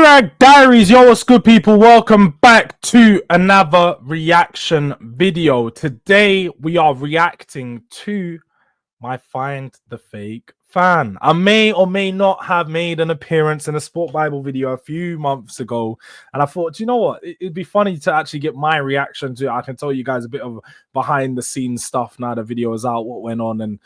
Durag Diaries, yo, what's good, people? Welcome back to another reaction video. Today we are reacting to my Find the Fake Fan. I may or may not have made an appearance in a Sport Bible video a few months ago, and I thought, you know what, it'd be funny to actually get my reaction to it. I can tell you guys a bit of behind the scenes stuff now the video is out, what went on, and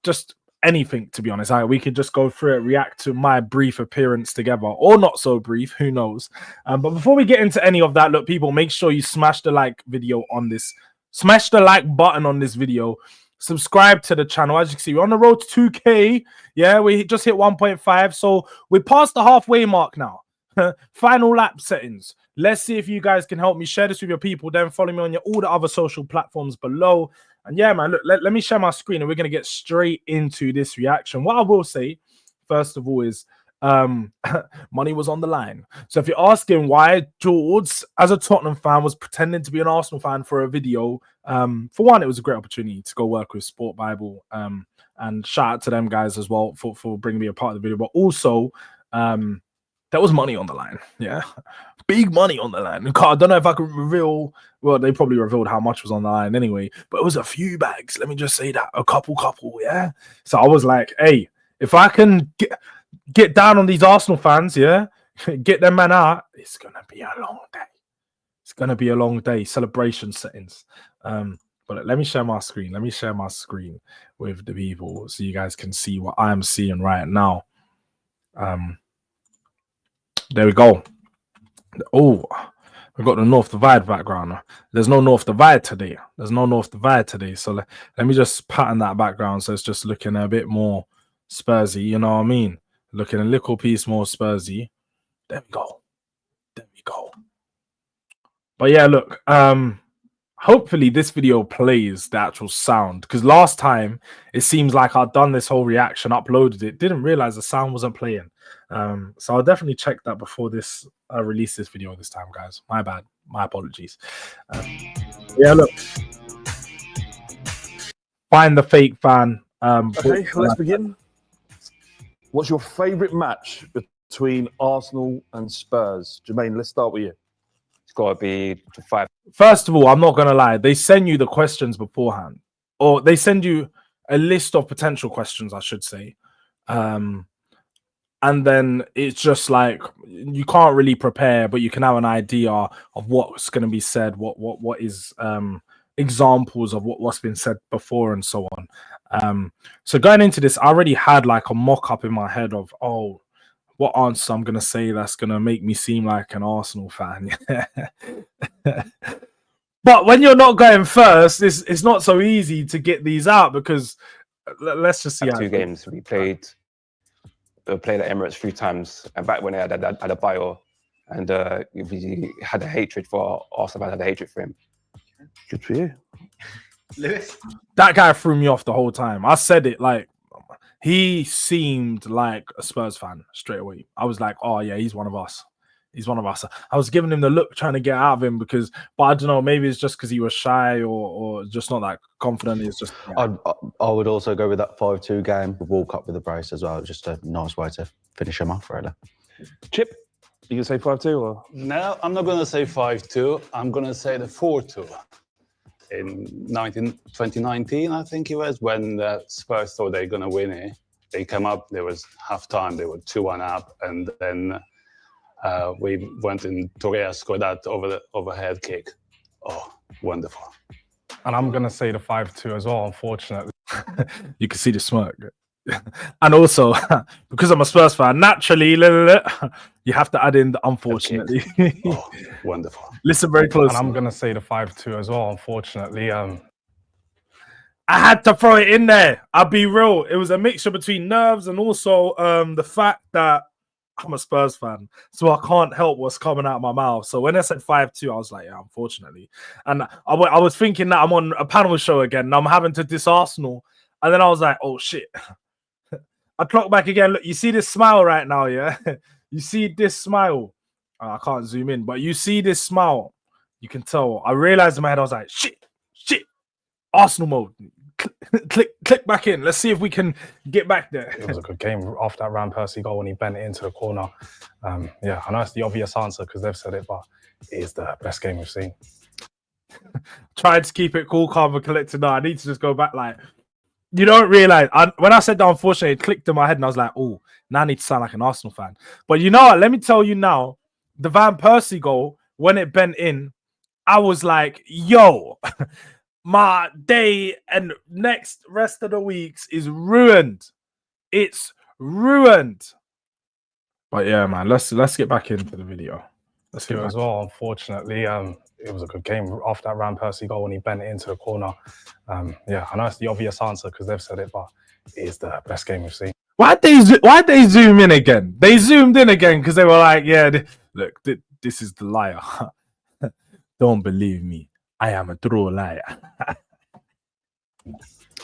just anything, to be honest. We could just go through it, react to my brief appearance together, or not so brief, who knows. But before we get into any of that, look, people, make sure you smash the like video on this, smash the like button on this video, subscribe to the channel. As you can see, we're on the road to 2K. Yeah, we just hit 1.5, so we're past the halfway mark now. Final lap settings. Let's see if you guys can help me share this with your people. Then follow me on all the other social platforms below. And yeah, man, look, let me share my screen and we're going to get straight into this reaction. What I will say, first of all, is money was on the line. So if you're asking why Jords, as a Tottenham fan, was pretending to be an Arsenal fan for a video, for one, it was a great opportunity to go work with Sport Bible. And shout out to them guys as well for bringing me a part of the video. But also, there was money on the line. Yeah, big money on the line. I don't know if I could reveal. Well, they probably revealed how much was on the line anyway, but it was a few bags. Let me just say that. A couple. Yeah. So I was like, hey, if I can get down on these Arsenal fans, yeah, get them man out, it's going to be a long day. It's going to be a long day. Celebration settings. But let me share my screen. Let me share my screen with the people so you guys can see what I'm seeing right now. There we go. Oh, we've got the North Divide background. There's no North Divide today. There's no North Divide today. So let me just pattern that background so it's just looking a bit more Spursy, you know what I mean? Looking a little piece more Spursy. There we go. There we go. But yeah, look, hopefully this video plays the actual sound, because last time it seems like I'd done this whole reaction, uploaded it, didn't realize the sound wasn't playing. So I'll definitely check that before this release this video this time, guys. My bad, my apologies. Yeah, look, Find the Fake Fan. Okay, let's begin. What's your favorite match between Arsenal and Spurs? Jermaine, let's start with you. It's got to be the 5. First of all, I'm not gonna lie, they send you the questions beforehand, or they send you a list of potential questions, I should say. And then it's just like you can't really prepare, but you can have an idea of what's going to be said, what is examples of what's been said before, and so on. So going into this, I already had like a mock-up in my head of, oh, what answer I'm going to say that's going to make me seem like an Arsenal fan. But when you're not going first, it's not so easy to get these out, because let's just see. 2 games we played. We played at Emirates 3 times, and back when I had a bio, and we had a hatred for Arsenal. I had a hatred for him. Good for you, Lewis. That guy threw me off the whole time. I said it like he seemed like a Spurs fan straight away. I was like, oh yeah, he's one of us. He's one of us. I was giving him the look, trying to get out of him, but I don't know, maybe it's just because he was shy or just not that confident. It's just. Yeah. I would also go with that 5-2 game. Walk up with the brace as well. Just a nice way to finish him off, really. Chip. You gonna say 5-2 or? No, I'm not gonna say 5-2. I'm gonna say the 4-2. In 2019, I think it was, when the Spurs thought they were gonna win it. They came up. There was half time. They were 2-1 up, and then. We went in. Torreira scored that overhead kick. Oh, wonderful! And I'm gonna say the 5-2 as well. Unfortunately, you can see the smirk. And also, because I'm a Spurs fan, naturally, you have to add in the unfortunately. Oh, wonderful! Listen very close. And I'm gonna say the 5-2 as well. Unfortunately, I had to throw it in there. I'll be real. It was a mixture between nerves and also the fact that I'm a Spurs fan, so I can't help what's coming out of my mouth. So when I said 5-2, I was like, yeah, unfortunately. And I was thinking that I'm on a panel show again, and I'm having to diss Arsenal. And then I was like, oh, shit. I clocked back again. Look, you see this smile right now, yeah? You see this smile. I can't zoom in, but you see this smile. You can tell. I realized in my head, I was like, shit, Arsenal mode. click back in. Let's see if we can get back there. It was a good game after that Ryan Percy goal when he bent it into the corner. Yeah, I know it's the obvious answer because they've said it, but it is the best game we've seen. Tried to keep it cool, calm, and collected. No, I need to just go back. Like, you don't realize when I said that, unfortunately, it clicked in my head, and I was like, "Oh, now I need to sound like an Arsenal fan." But you know what? Let me tell you now, the Van Persie goal when it bent in, I was like, "Yo, my day and next rest of the weeks is ruined. It's ruined." But yeah, man, let's get back into the video. Let's get As well, unfortunately, it was a good game after that Ryan Percy goal when he bent it into the corner. Yeah, I know it's the obvious answer because they've said it, but it is the best game we've seen. Why'd they zoom in again? They zoomed in again because they were like, "Yeah, look, this is the liar. Don't believe me. I am a true liar."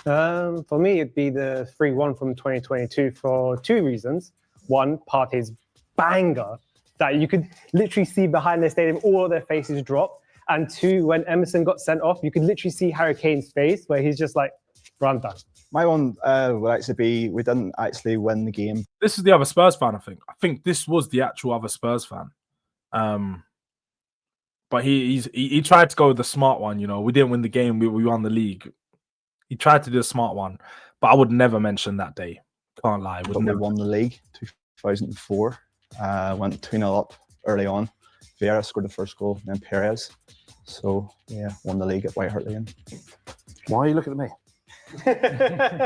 For me, it'd be the 3-1 from 2022 for two reasons. One, Partey's banger that you could literally see behind the stadium, all of their faces drop. And two, when Emerson got sent off, you could literally see Harry Kane's face where he's just like, "Run done." My one would actually be we didn't actually win the game. This is the other Spurs fan, I think. I think this was the actual other Spurs fan. But he tried to go with the smart one, you know. We didn't win the game, we won the league. He tried to do a smart one, but I would never mention that day. Can't lie. But we won the league 2004. Went 2-0 up early on. Vieira scored the first goal, then Perez. So yeah, won the league at White Hart Lane. Why are you looking at me?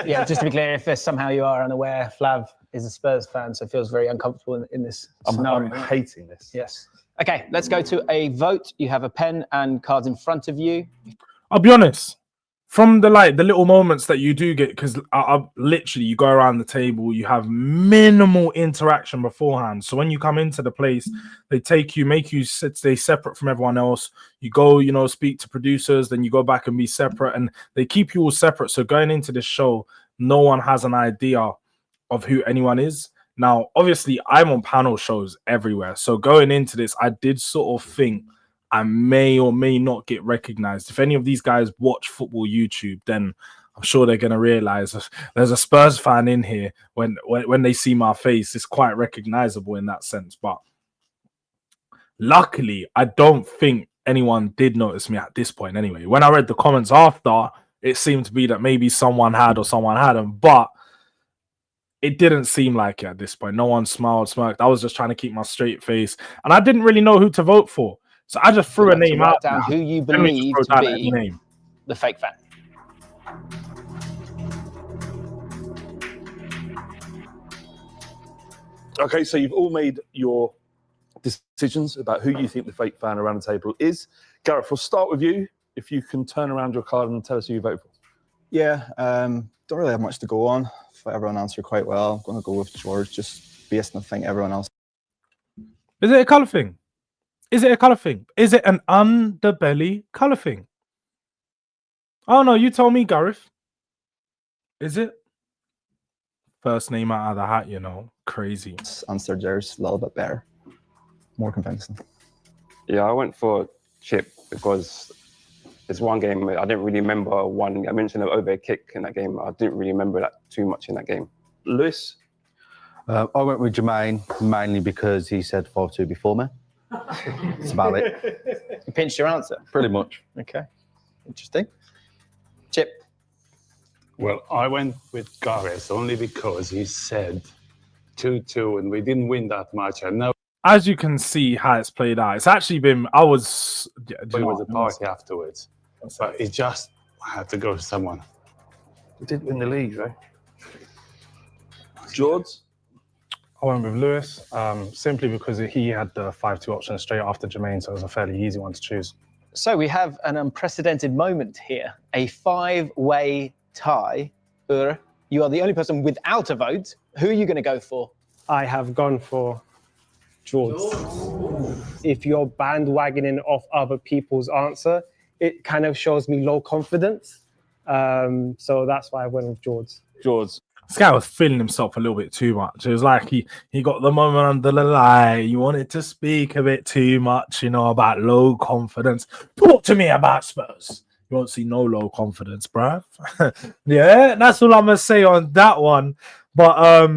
Yeah, just to be clear, if somehow you are unaware, Flav is a Spurs fan, so feels very uncomfortable in this scenario. I'm hating this. Yes. Okay, let's go to a vote. You have a pen and cards in front of you. I'll be honest. From the little moments that you do get, because I literally you go around the table, you have minimal interaction beforehand. So when you come into the place, they make you stay separate from everyone else. You go, you know, speak to producers, then you go back and be separate, and they keep you all separate. So going into this show, no one has an idea of who anyone is. Now, obviously, I'm on panel shows everywhere. So going into this, I did sort of think I may or may not get recognized. If any of these guys watch football YouTube, then I'm sure they're going to realize there's a Spurs fan in here. When they see my face, it's quite recognizable in that sense. But luckily, I don't think anyone did notice me at this point anyway. When I read the comments after, it seemed to be that maybe someone had or someone hadn't, but it didn't seem like it at this point. No one smiled, smirked. I was just trying to keep my straight face, and I didn't really know who to vote for. So I just threw a name out down who you believe to be the fake fan. Okay, so you've all made your decisions about who you think the fake fan around the table is. Gareth, we'll start with you. If you can turn around your card and tell us who you vote for. Yeah, don't really have much to go on. If everyone answered quite well, I'm going to go with Jords, just based on the thing everyone else. Is it a colour thing? Is it a colour thing? Is it an underbelly colour thing? Oh, no, you tell me, Gareth. Is it? First name out of the hat, you know. Crazy. Answer there's a little bit better. More convincing. Yeah, I went for Chip because it's one game I didn't really remember one. I mentioned an over kick in that game. I didn't really remember that too much in that game. Lewis? I went with Jermaine, mainly because he said 5-2 before me. That's about it. You pinched your answer. Pretty much. Okay. Interesting. Chip? Well, I went with Gareth only because he said 2-2 and we didn't win that much. I know As you can see how it's played out, it's actually been, it was a party afterwards, but it just had to go to someone. We did win the league, though. Jords? I went with Lewis, simply because he had the 5-2 option straight after Jermaine, so it was a fairly easy one to choose. So we have an unprecedented moment here, a 5-way tie. You are the only person without a vote. Who are you going to go for? I have gone for Jords. If you're bandwagoning off other people's answer, it kind of shows me low confidence. So that's why I went with Jords. Jords. This guy was feeling himself a little bit too much. It was like he got the moment under the light. He wanted to speak a bit too much, you know, about low confidence. Talk to me about Spurs. You won't see no low confidence, bruv. Yeah, that's all I'm gonna say on that one. But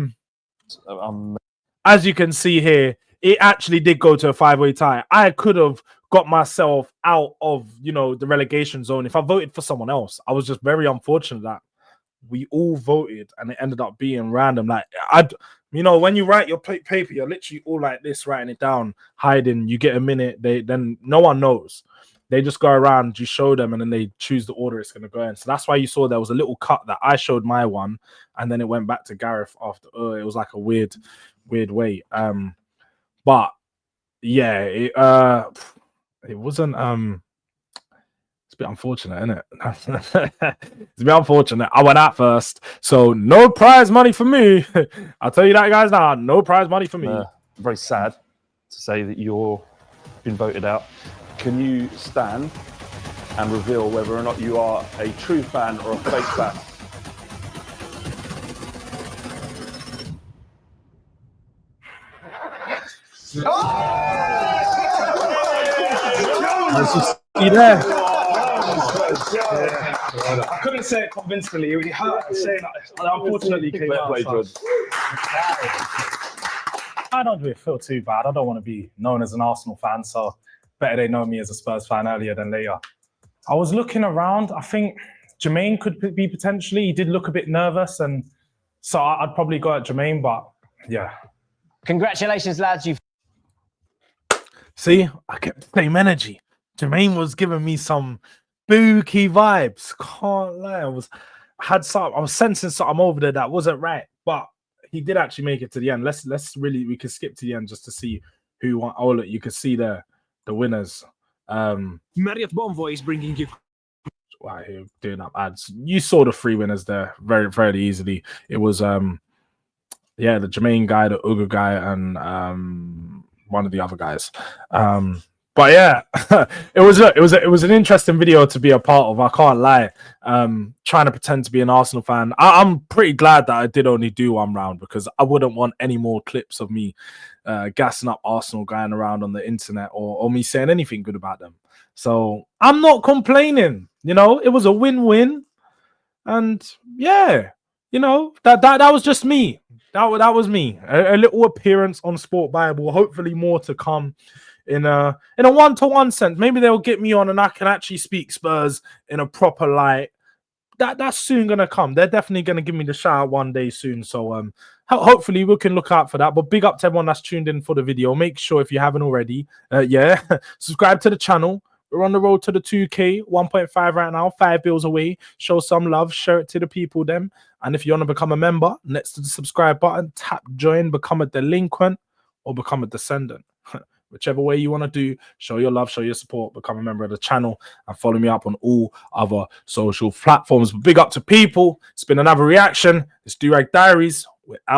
as you can see here, it actually did go to a 5-way tie. I could have got myself out of, you know, the relegation zone if I voted for someone else. I was just very unfortunate that we all voted and it ended up being random. Like, you know, when you write your paper, you're literally all like this, writing it down, hiding. You get a minute, then no one knows. They just go around, you show them, and then they choose the order it's going to go in. So that's why you saw there was a little cut that I showed my one, and then it went back to Gareth after. It was like a weird way. But yeah, it wasn't. It's a bit unfortunate, isn't it? It's a bit unfortunate. I went out first, so no prize money for me. I'll tell you that, guys. Now, no prize money for me. Very sad to say that you're been voted out. Can you stand and reveal whether or not you are a true fan or a fake fan? You there? I couldn't say it convincingly. It hurt saying that. Unfortunately, came out. I don't really feel too bad. I don't want to be known as an Arsenal fan, so better they know me as a Spurs fan earlier than later. I was looking around. I think Jermaine could be potentially. He did look a bit nervous, and so I'd probably go at Jermaine, but yeah. Congratulations, lads. You've See, I kept the same energy. Jermaine was giving me some spooky vibes. Can't lie. I was sensing something over there that wasn't right, but he did actually make it to the end. We can skip to the end just to see who won. Oh, look, you can see the winners. Marriott Bonvoy is bringing you. Wow, you're doing up ads. You saw the 3 winners there very, very easily. It was the Jermaine guy, the Uga guy, and one of the other guys. But yeah, it was an interesting video to be a part of. I can't lie. Trying to pretend to be an Arsenal fan. I'm pretty glad that I did only do 1 round, because I wouldn't want any more clips of me gassing up Arsenal going around on the internet or me saying anything good about them. So I'm not complaining. You know, it was a win-win, and yeah, you know, that was just me. That was me. A little appearance on Sport Bible. Hopefully more to come. In a one-to-one sense. Maybe they'll get me on and I can actually speak Spurs in a proper light. That's soon gonna come. They're definitely gonna give me the shout out one day soon. So hopefully we can look out for that. But big up to everyone that's tuned in for the video. Make sure, if you haven't already, subscribe to the channel. We're on the road to the 2K, 1.5 right now, 5 bills away. Show some love, share it to the people them. And if you want to become a member, next to the subscribe button, tap join, become a delinquent, or become a descendant. Whichever way you want to do, show your love, show your support, become a member of the channel, and follow me up on all other social platforms. But big up to people. It's been another reaction. It's Durag Diaries. We're out.